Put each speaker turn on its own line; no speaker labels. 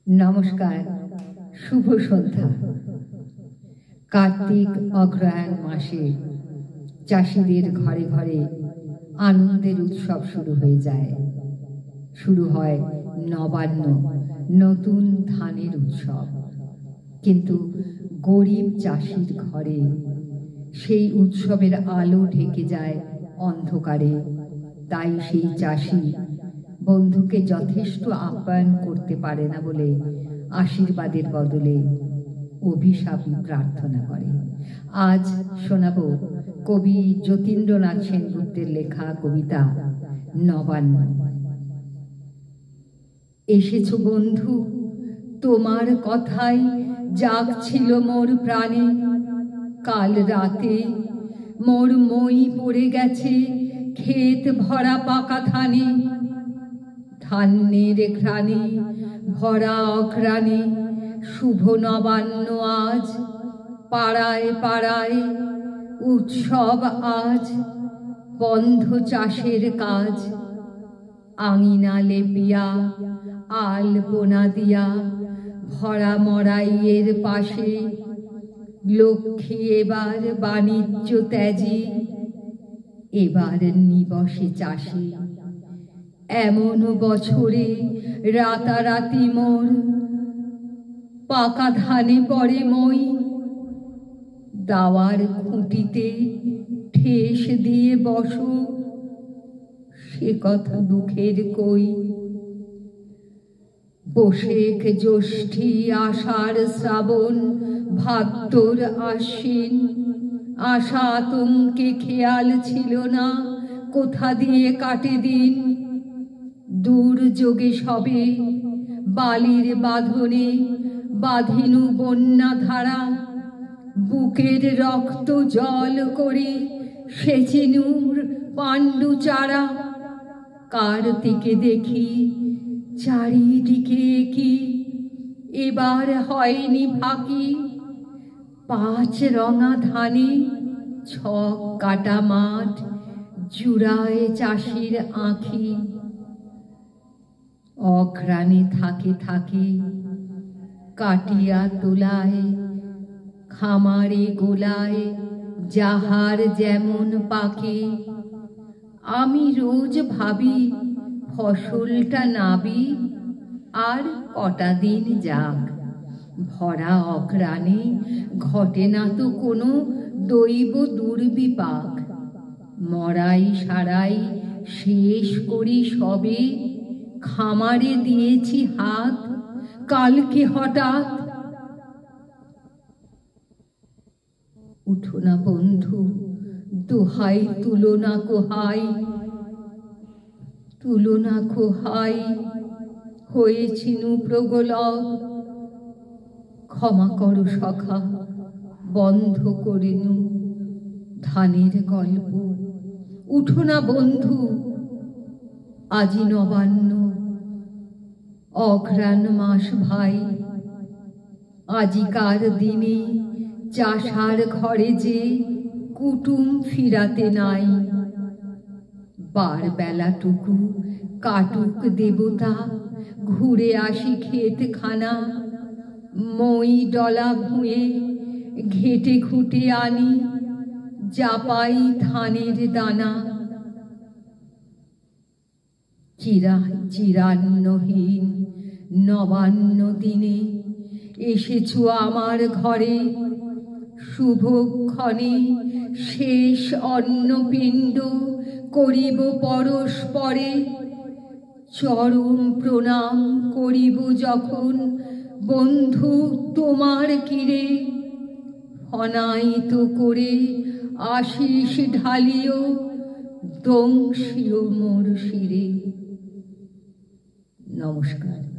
নমস্কার, শুভ সন্ধ্যা। কার্তিক অগ্রহায়ণ মাসে চাষিদের ঘরে ঘরে আনন্দের উৎসব শুরু হয়ে যায়। শুরু হয় নবান্ন, নতুন ধানের উৎসব। কিন্তু গরিব চাষির ঘরে সেই উৎসবের আলো ঢেকে যায় অন্ধকারে। তাই সেই চাষি বন্ধুকে যথেষ্ট আপ্যায়ন করতে পারে না বলে আশীর্বাদের বদলে অভিশাপই প্রার্থনা করে। আজ শোনাব কবি যতীন্দ্রনাথ সেনগুপ্তের লেখা কবিতা নবান্ন। এসেছো বন্ধু, তোমার কথাই জাগছিল মোর প্রাণে। কাল রাতে মোর মই পড়ে গেছে ক্ষেত ভরা পাকা ধানে। ধান্যের ঘ্রাণে ভরা অঘ্রাণে শুভ নবান্ন আজ। পাড়ায় পাড়ায় উৎসব আজ, বন্ধ চাষের কাজ। আঙিনা লেপিয়া আলপনা দিয়া ভরা মরাইয়ের পাশে লক্ষ্মী এবার বাণিজ্য ত্যাজি, এবার নিবসে চাষে। এমন বছরে রাতারাতি মোর পাকা ধানে পড়ে মই। দাওয়ার খুঁটিতে ঠেস দিয়ে বসো, সে কথা দুঃখের কই। বৈশাখ জ্যৈষ্ঠী আষাঢ় শ্রাবণ ভাদ্র আশ্বিন, আশা আতঙ্কে খেয়াল ছিল না কোথা দিয়ে কাটে দিন। দুর্যোগে সবে বালির বাঁধনে বাঁধিনু বন্যা ধারা। বুকের রক্ত জল করে সেচিনুর পাণ্ডু চারা। কার্তিকে দেখি চারিদিকে কি এবার হয়নি ফাঁকি। পাঁচ রঙা ধানে ছক কাটা মাঠ জুড়ায় চাষির আঁখি। অঘ্রাণে থাকে থাকে কাটিয়া তোলায়, খামারে গোলায় যাহার যেমন পাকে। আমি রোজ ভাবি ফসলটা নাবি আর কটা দিন যাক। ভরা অঘ্রাণে ঘটে না তো কোনো দৈব দুর্বিপাক। মরাই সারাই শেষ করি সবে, খামারে দিয়েছি হাত। কালকে হঠাৎ উঠো না বন্ধু, দোহাই তুলো না কোহাই। তুলো না কোহাই হয়েছিনু প্রগলভ। ক্ষমা করো সখা, বন্ধ করেনু ধানের গল্প। উঠো না বন্ধু, আজি নবান্ন, অঘ্রাণ মাস ভাই। আজিকার দিনে চাষার ঘরে যে কুটুম ফিরাতে নাই। বার বেলাটুকু কাটুক দেবতা, ঘুরে আসি ক্ষেত খানা। মই ডলা ভুঁয়ে ঘেটে ঘুটে আনি, চাপাই ধানের দানা। চিরান্নহীন নবান্ন দিনে এসেছো আমার ঘরে। শুভক্ষণে শেষ অন্নপিণ্ড করিব পরস্পরে। চরম প্রণাম করিব যখন বন্ধু তোমার কিরে। অনায়িত করে আশিস ঢালিও, দংশিও মোর শিরে। নমস্কার।